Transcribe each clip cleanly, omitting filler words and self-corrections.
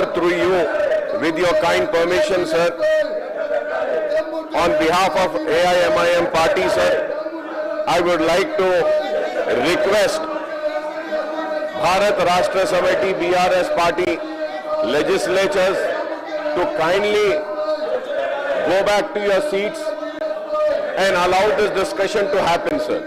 Sir, through you, with your kind permission, sir, on behalf of AIMIM party, sir, I would like to request Bharat Rashtra Samiti BRS party legislatures to kindly go back to your seats and allow this discussion to happen, sir.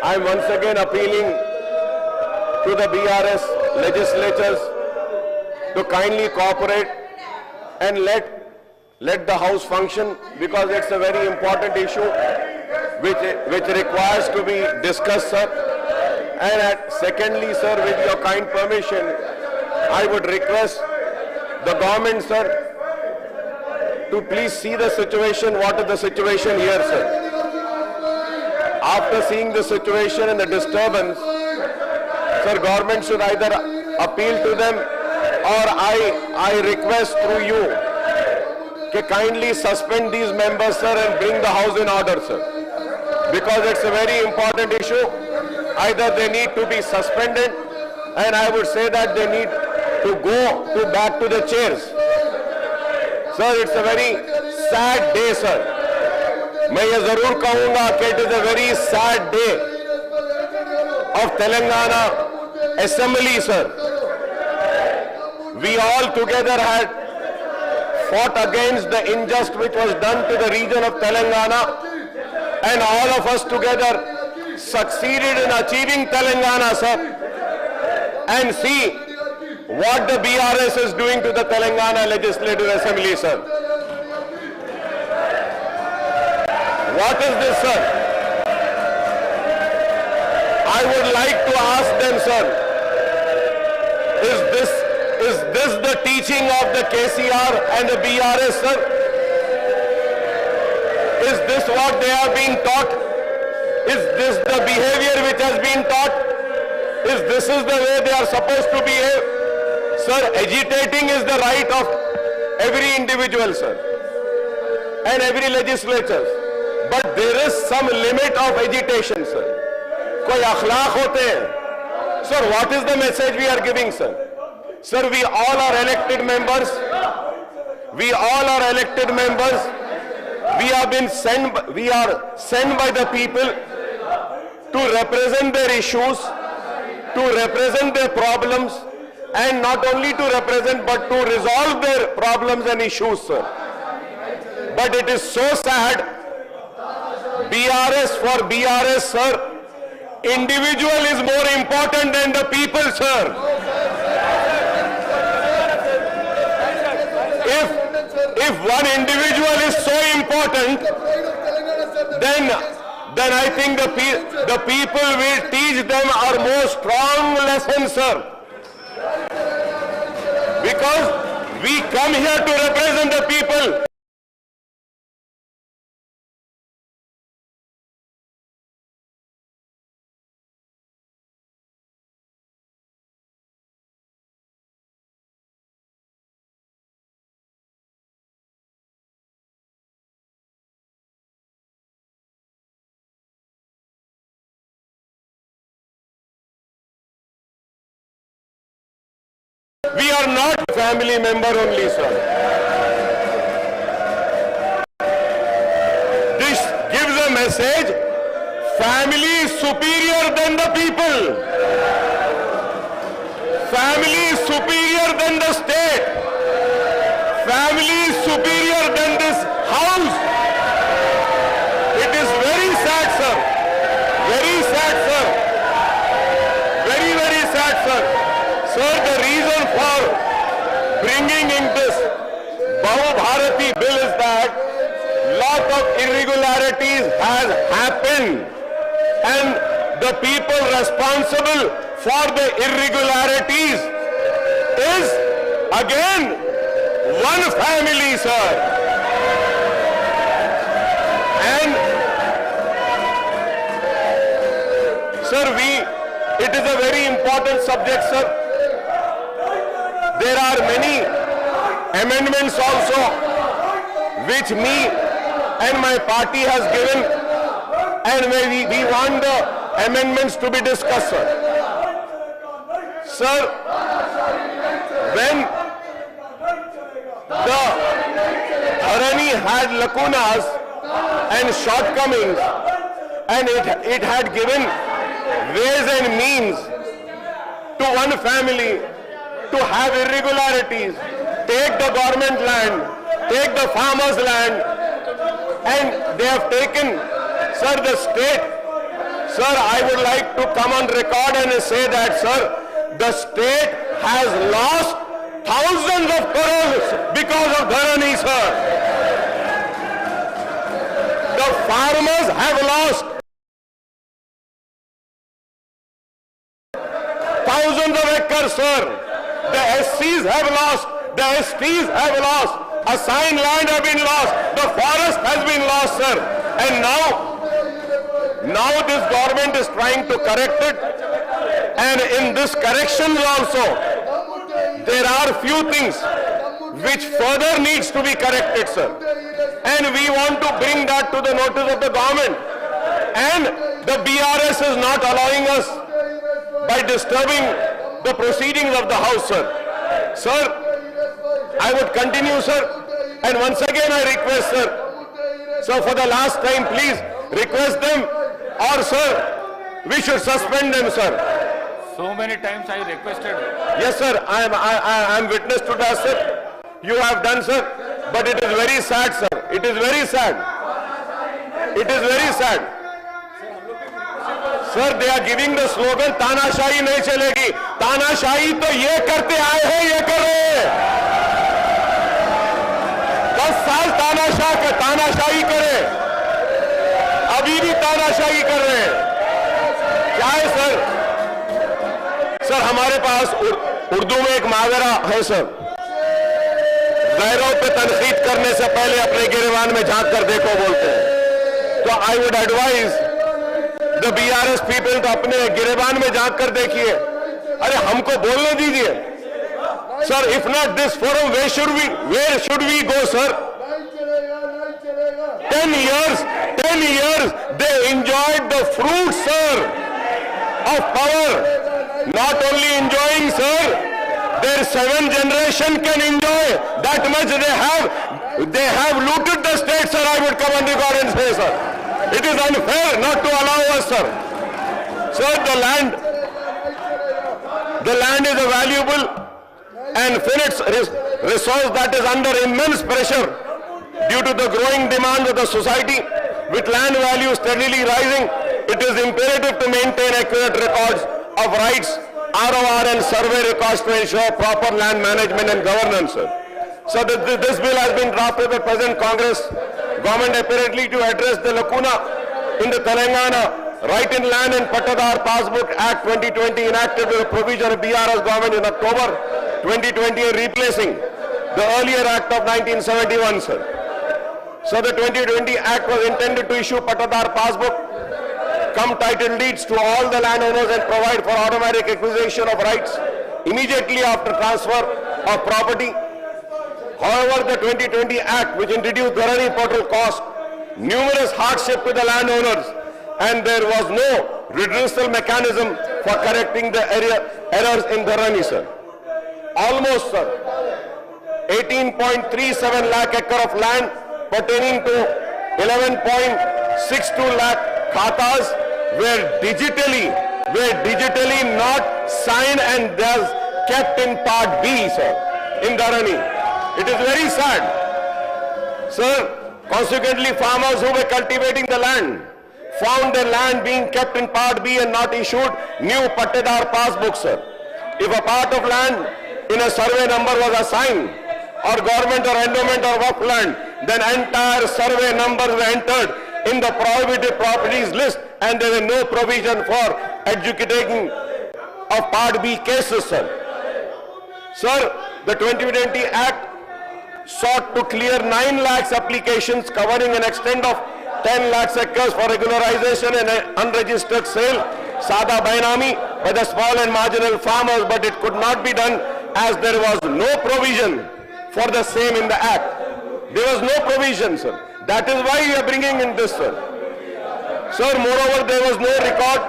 I am once again appealing to the BRS legislatures to kindly cooperate and let the House function, because it's a very important issue which requires to be discussed, sir. And secondly, sir, with your kind permission, I would request the government, sir, to please see the situation. What is the situation here, sir? After seeing the situation and the disturbance, sir, government should either appeal to them, or I request through you to kindly suspend these members, sir, and bring the House in order, sir. Because it's a very important issue. Either they need to be suspended, and I would say that they need to go back to the chairs. Sir, it's a very sad day, sir. मैं ये जरूर कहूंगा कि it is a very sad day of Telangana Assembly, sir. We all together had fought against the injustice which was done to the region of Telangana, and all of us together succeeded in achieving Telangana, sir. And see what the BRS is doing to the Telangana Legislative Assembly, sir. What is this, sir? I would like to ask them, sir, is this the teaching of the KCR and the BRS, sir? Is this what they are being taught? Is this the behavior which has been taught? Is this the way they are supposed to behave? Sir, agitating is the right of every individual, sir, and every legislature. But there is some limit of agitation, sir. Koi akhlaq hote hain. Sir, what is the message we are giving, sir? Sir, we all are elected members. We all are elected members. We are sent by the people to represent their issues, to represent their problems, and not only to represent but to resolve their problems and issues, sir. But it is so sad, BRS for BRS, sir, individual is more important than the people, sir. If one individual is so important, then I think the people will teach them our more strong lesson, sir. Because we come here to represent the people. We are not family member only, sir. This gives a message, family is superior than the people. Family is superior than the state. Family is superior than this house. It is very sad, sir. Very sad, sir. Very, very sad, sir. Sir, the reason for bringing in this Bahu Bharati bill is that lot of irregularities has happened, and the people responsible for the irregularities is again one family, sir. And sir, it is a very important subject, sir. There are many amendments also which me and my party has given, and we want the amendments to be discussed, sir. Sir, the Dharani had lacunas and shortcomings, and it had given ways and means to one family to have irregularities, take the government land, take the farmers' land, and they have taken, sir, the state. Sir, I would like to come on record and say that, sir, the state has lost thousands of crores because of Dharani, sir. The farmers have lost thousands of acres, sir. The SCs have lost, the STs have lost, assigned land have been lost, the forest has been lost, sir. And now this government is trying to correct it. And in this correction also, there are few things which further needs to be corrected, sir. And we want to bring that to the notice of the government. And the BRS is not allowing us by disturbing the proceedings of the House, sir. Sir, I would continue, sir. And once again I request, sir, for the last time, please request them, or sir, we should suspend them, sir. So many times I requested. Yes, sir, I am witness to that, sir. You have done, sir. But it is very sad, sir. It is very sad. It is very sad. Sir, they are giving the slogan, तानाशाही नहीं चलेगी. तानाशाही तो ये करते आए हैं, ये कर रहे हैं. 10 साल तानाशाही करे, अभी भी तानाशाही कर रहे हैं. क्या है, सर? सर, हमारे पास उर्दू में एक मुहावरा है, सर. गैरों पे तनकीद करने से पहले अपने गिरेबान में झांक कर देखो, बोलते हैं. तो I would advise the BRS people, तो अपने गिरेबान में झांक कर देखिए. अरे हमको बोलने दीजिए. Sir, if not this forum, where should we go, sir? 10 years they enjoyed the fruits, sir, of power. Not only enjoying, sir, their 7th generation can enjoy that much. They have looted the state, sir. I would come on record and say, sir, it is unfair not to allow us, sir. Sir, the land is a valuable and finite resource that is under immense pressure due to the growing demands of the society. With land values steadily rising, it is imperative to maintain accurate records of rights, ROR and survey records to ensure proper land management and governance, sir. So this bill has been drafted by present Congress government apparently to address the lacuna in the Telangana Right in Land and Pattadar Passbook Act 2020 enacted with a provision of BRS government in October 2020 and replacing the earlier Act of 1971, sir. So the 2020 Act was intended to issue Pattadar Passbook, come title deeds to all the landowners and provide for automatic acquisition of rights immediately after transfer of property. However, the 2020 Act, which introduced Dharani portal, caused numerous hardship to the landowners, and there was no redressal mechanism for correcting the errors in Dharani, sir. Almost, sir, 18.37 lakh acre of land pertaining to 11.62 lakh khatas were digitally not signed and thus kept in Part B, sir, in Dharani. It is very sad. Sir, consequently, farmers who were cultivating the land found their land being kept in Part B and not issued new Pattadar passbook, sir. If a part of land in a survey number was assigned, or government or endowment or work land, then entire survey numbers were entered in the prohibited properties list, and there were no provision for adjudicating of Part B cases, sir. Sir, the 2020 Act sought to clear 9 lakhs applications covering an extent of 10 lakhs acres for regularization and unregistered sale, Sada Bainami, by the small and marginal farmers, but it could not be done as there was no provision for the same in the Act. There was no provision, sir. That is why we are bringing in this, sir. Sir, moreover, there was no record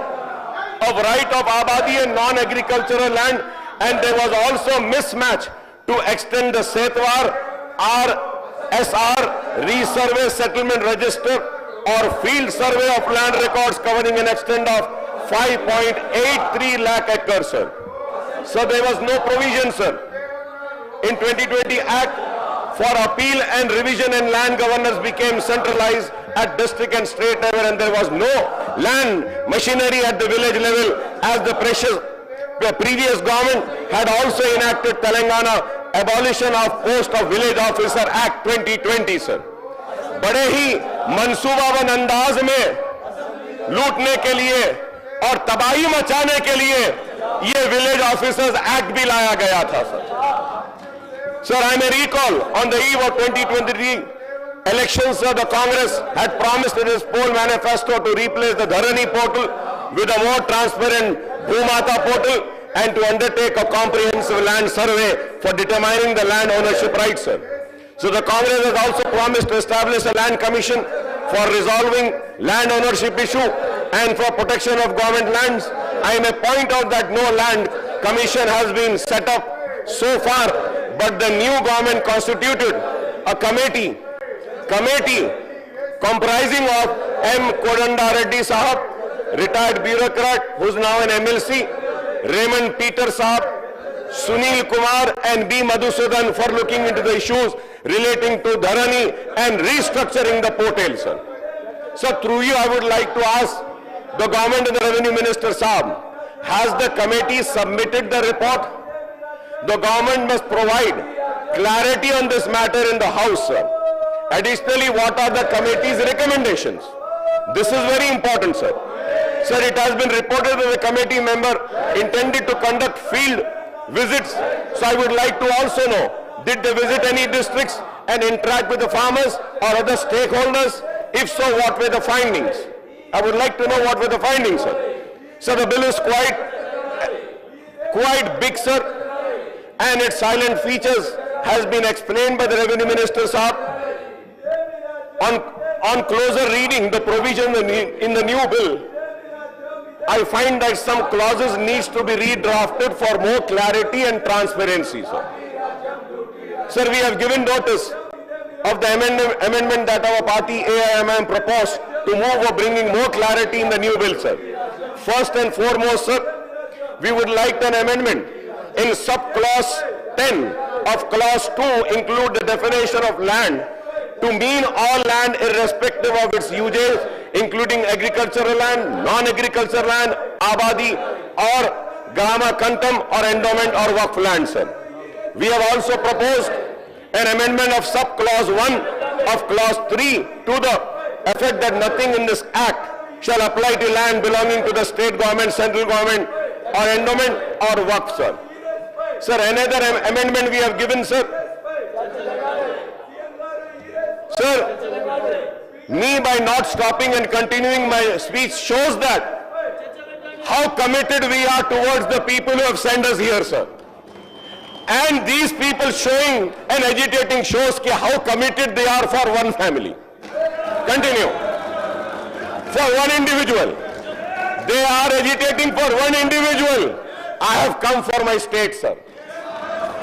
of right of Abadi and non-agricultural land, and there was also mismatch to extend the Setwar RSR, Resurvey Settlement Register or Field Survey of Land Records covering an extent of 5.83 lakh acres, sir. So there was no provision, sir, in 2020 Act for appeal and revision, and land governance became centralized at district and state level, and there was no land machinery at the village level, as the previous government had also enacted Telangana Abolition of Post of Village Officer Act 2020, sir. बड़े ही मंसूबाबंद अंदाज में लूटने के लिए और तबाही मचाने के लिए ये विलेज ऑफिसर्स एक्ट भी लाया गया था, sir. Sir, I may recall on the eve of 2023 elections, sir, the Congress had promised in its poll manifesto to replace the Dharani portal with a more transparent Bhumata portal and to undertake a comprehensive land survey for determining the land ownership rights, sir. So the Congress has also promised to establish a land commission for resolving land ownership issue and for protection of government lands. I may point out that no land commission has been set up so far, but the new government constituted a committee comprising of M. Kodanda Reddy Sahab, retired bureaucrat who is now an MLC, Raymond Peter Sahab, Sunil Kumar and B. Madhusudan for looking into the issues relating to Dharani and restructuring the portal, sir. So through you I would like to ask the government and the Revenue Minister Sahab, has the committee submitted the report? The government must provide clarity on this matter in the House, sir. Additionally, what are the committee's recommendations? This is very important, sir. Sir, it has been reported that the committee member intended to conduct field visits. So I would like to also know, did they visit any districts and interact with the farmers or other stakeholders? If so, what were the findings? I would like to know what were the findings, sir. So the bill is quite big, sir, and its silent features has been explained by the Revenue Minister Sahab. On closer reading the provision in the new bill, I find that some clauses needs to be redrafted for more clarity and transparency, sir. Sir, we have given notice of the amendment that our party AIMM proposed to move for bringing more clarity in the new bill, sir. First and foremost, sir, we would like an amendment in sub-clause 10 of clause 2 include the definition of land to mean all land irrespective of its uses, including agricultural land, non-agricultural land, abadi or grama kantam or endowment or waqf land, sir. We have also proposed an amendment of sub-clause 1 of clause 3 to the effect that nothing in this act shall apply to land belonging to the state government, central government or endowment or waqf, sir. Sir, another amendment we have given, sir. Sir, me by not stopping and continuing my speech shows that how committed we are towards the people who have sent us here, sir. And these people showing and agitating shows how committed they are for one family. Continue. For one individual. They are agitating for one individual. I have come for my state, sir.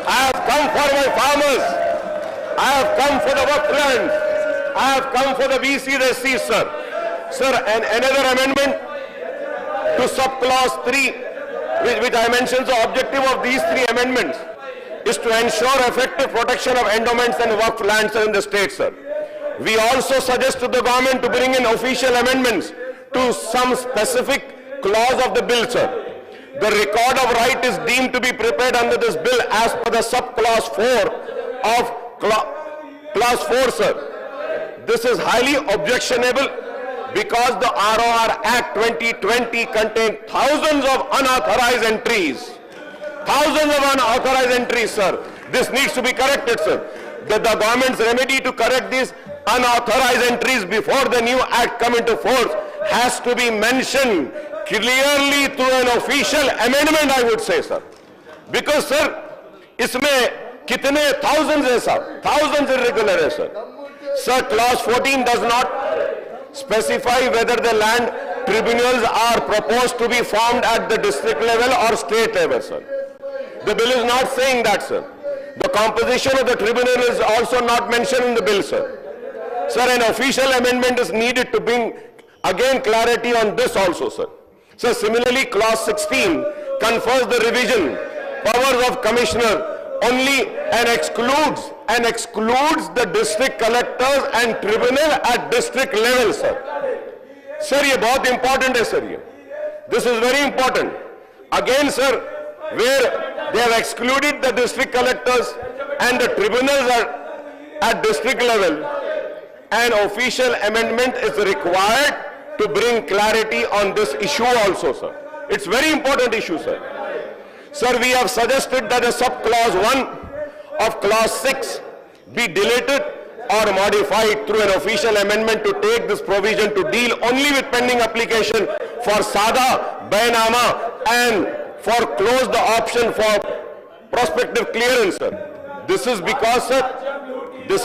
I have come for my farmers. I have come for the waqf lands. I have come for the BC SCs, sir. Sir, and another amendment to sub-clause 3, which I mentioned, the objective of these 3 amendments is to ensure effective protection of endowments and waqf lands in the state, sir. We also suggest to the government to bring in official amendments to some specific clause of the bill, sir. The record of right is deemed to be prepared under this bill as per the sub-clause 4 of clause 4, sir. This is highly objectionable because the ROR Act 2020 contained thousands of unauthorized entries. Thousands of unauthorized entries, sir. This needs to be corrected, sir. The government's remedy to correct these unauthorized entries before the new act come into force has to be mentioned clearly through an official amendment, I would say, sir. Because, sir, इसमें कितने thousands है, sir. Thousands irregular है, sir. Sir, clause 14 does not specify whether the land tribunals are proposed to be formed at the district level or state level, sir. The bill is not saying that, sir. The composition of the tribunal is also not mentioned in the bill, sir. Sir, an official amendment is needed to bring again clarity on this also, sir. So similarly, clause 16 confers the revision powers of commissioner only and excludes the district collectors and tribunal at district level, sir. Sir, ये बहुत important है, sir. ये. This is very important. Again, sir, where they have excluded the district collectors and the tribunals are at district level, an official amendment is required to bring clarity on this issue also, sir. It's very important issue, sir. Sir, we have suggested that a sub-clause 1 of clause 6 be deleted or modified through an official amendment to take this provision to deal only with pending application for Sada, Bainama and for close the option for prospective clearance, sir. This is because, sir, the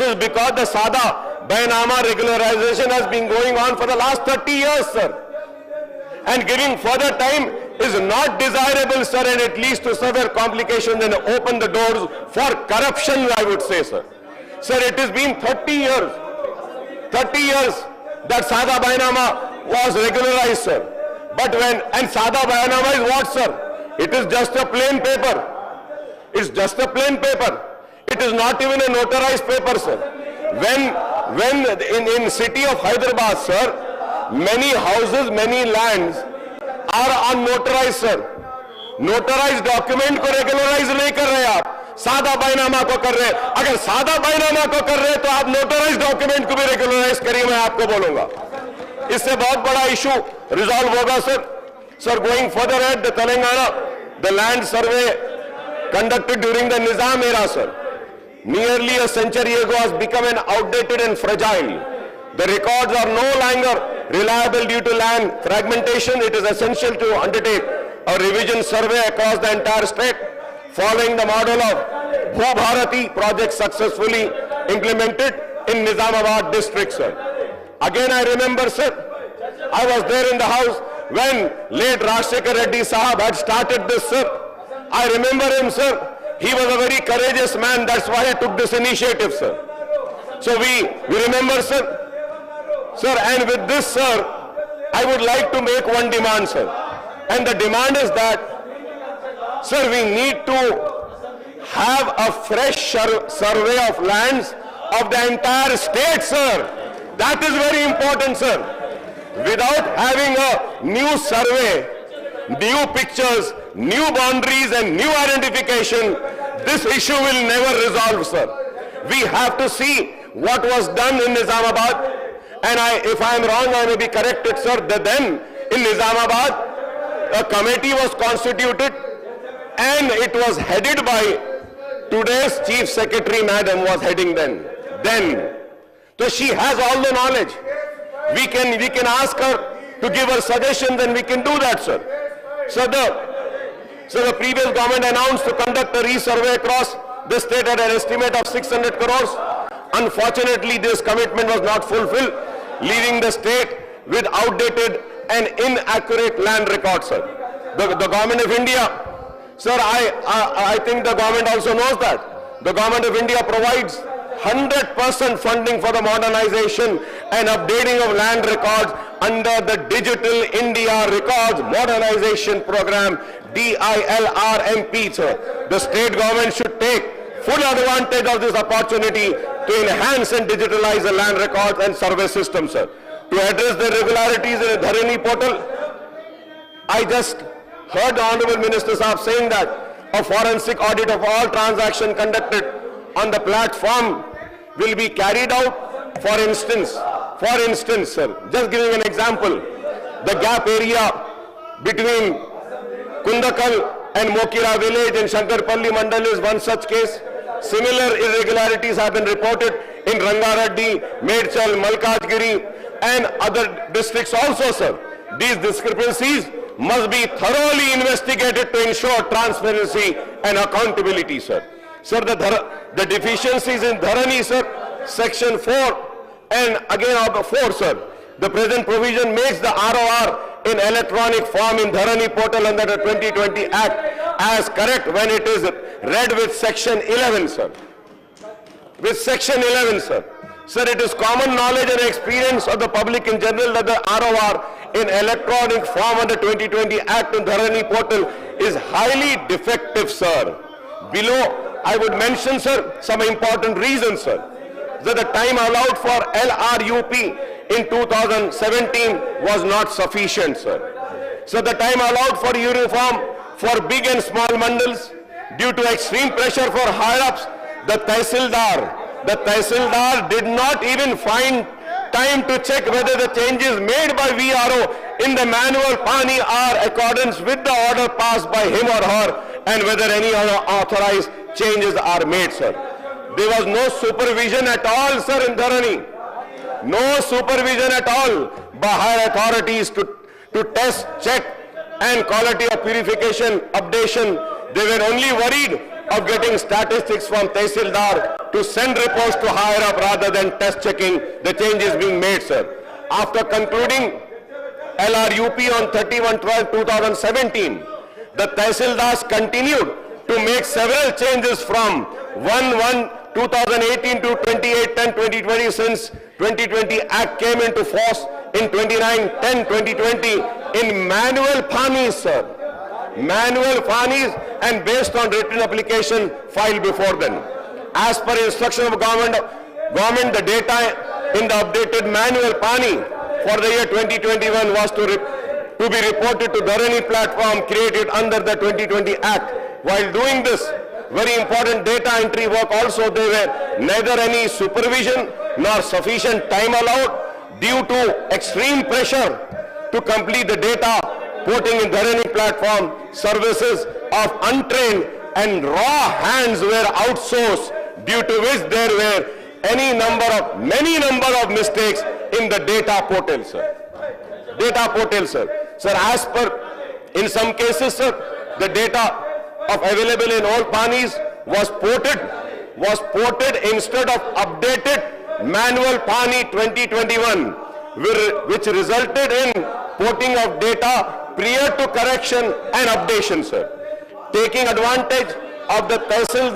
Sada, Bainama regularization has been going on for the last 30 years, sir. And giving further time is not desirable, sir, and it leads to severe complications and open the doors for corruption, I would say, sir. Sir, it has been 30 years that Sada Bainama was regularized, sir. But and Sada Bainama is what, sir? It is just a plain paper. It's just a plain paper. It is not even a notarized paper, sir. When in city of Hyderabad, sir, many houses, many lands are unnotarized, sir. Notarized document को regularize नहीं कर रहे आप, सादा बायनामा को कर रहे हैं. अगर सादा बायनामा को कर रहे हैं तो आप notarized document को भी regularize करिए, मैं आपको बोलूंगा. इससे बहुत बड़ा issue resolve होगा, sir. Sir, going further ahead, the Telangana, the land survey conducted during the Nizam era, sir, nearly a century ago has become an outdated and fragile. The records are no longer reliable due to land fragmentation. It is essential to undertake a revision survey across the entire state, following the model of Bhubharati project successfully implemented in Nizamabad district, sir. Again, I remember, sir, I was there in the house when late Rajshekhar Reddy Sahab had started this, sir. I remember him, sir. He was a very courageous man. That's why he took this initiative, sir. So we remember, sir. Sir, and with this, sir, I would like to make one demand, sir. And the demand is that, sir, we need to have a fresh survey of lands of the entire state, sir. That is very important, sir. Without having a new survey, new pictures, new boundaries and new identification, this issue will never resolve, sir. We have to see what was done in Nizamabad. And if I am wrong, I may be corrected, sir, that then in Nizamabad, a committee was constituted and it was headed by today's Chief Secretary, madam, was heading then. So she has all the knowledge. We can ask her to give her suggestions and we can do that, sir. So the previous government announced to conduct a resurvey across the state at an estimate of 600 crores. Unfortunately, this commitment was not fulfilled, leaving the state with outdated and inaccurate land records, sir. The government of India, sir, I think the government also knows that. The government of India provides 100% funding for the modernization and updating of land records under the Digital India Records Modernization Program, DILRMP, sir. The state government should take full advantage of this opportunity to enhance and digitalize the land records and survey system, sir. To address the irregularities in the Dharani portal, I just heard the Honorable Minister Saab saying that a forensic audit of all transactions conducted on the platform will be carried out. For instance, sir, just giving an example, the gap area between Kundakal and Mokira village in Shankarpalli Mandal is one such case. Similar irregularities have been reported in Rangareddy, Medchal, Malkajgiri and other districts also, sir. These discrepancies must be thoroughly investigated to ensure transparency and accountability, sir. Sir, the deficiencies in Dharani, sir, section 4 and again of 4, sir. The present provision makes the ROR in electronic form in Dharani portal under the 2020 Act as correct when it is read with section 11, sir. With section 11, sir. Sir, it is common knowledge and experience of the public in general that the ROR in electronic form under 2020 Act on Dharani portal is highly defective, sir. Below, I would mention, sir, some important reasons, sir. That the time allowed for LRUP in 2017 was not sufficient, sir. So the time allowed for uniform for big and small mandals due to extreme pressure for higher-ups, the Tehsildar did not even find time to check whether the changes made by VRO in the manual Pani are accordance with the order passed by him or her and whether any other authorized changes are made, sir. There was no supervision at all, sir, in Dharani. No supervision at all by higher authorities to test, check and quality of purification, updation. They were only worried of getting statistics from Tehsildar to send reports to higher up rather than test checking the changes being made, sir. After concluding LRUP on 31/12/2017, the Tehsildars continued to make several changes from 1/1/2018 to 28/10/2020 since 2020 Act came into force in 29/10/2020 in manual Panis, sir. Manual Panis and based on written application filed before them. As per instruction of government, the data in the updated manual Pani for the year 2021 was to be reported to Dharani platform created under the 2020 Act. While doing this very important data entry work also, there were neither any supervision nor sufficient time allowed due to extreme pressure to complete the data porting in Dharani platform. Services of untrained and raw hands were outsourced, due to which there were many number of mistakes in the data portal, sir. Data portal, sir. Sir, as per, in some cases, sir, the data of available in all Panis was ported instead of updated manual Pani 2021, which resulted in porting of data prior to correction and updation, sir. Taking advantage of the Tehsildar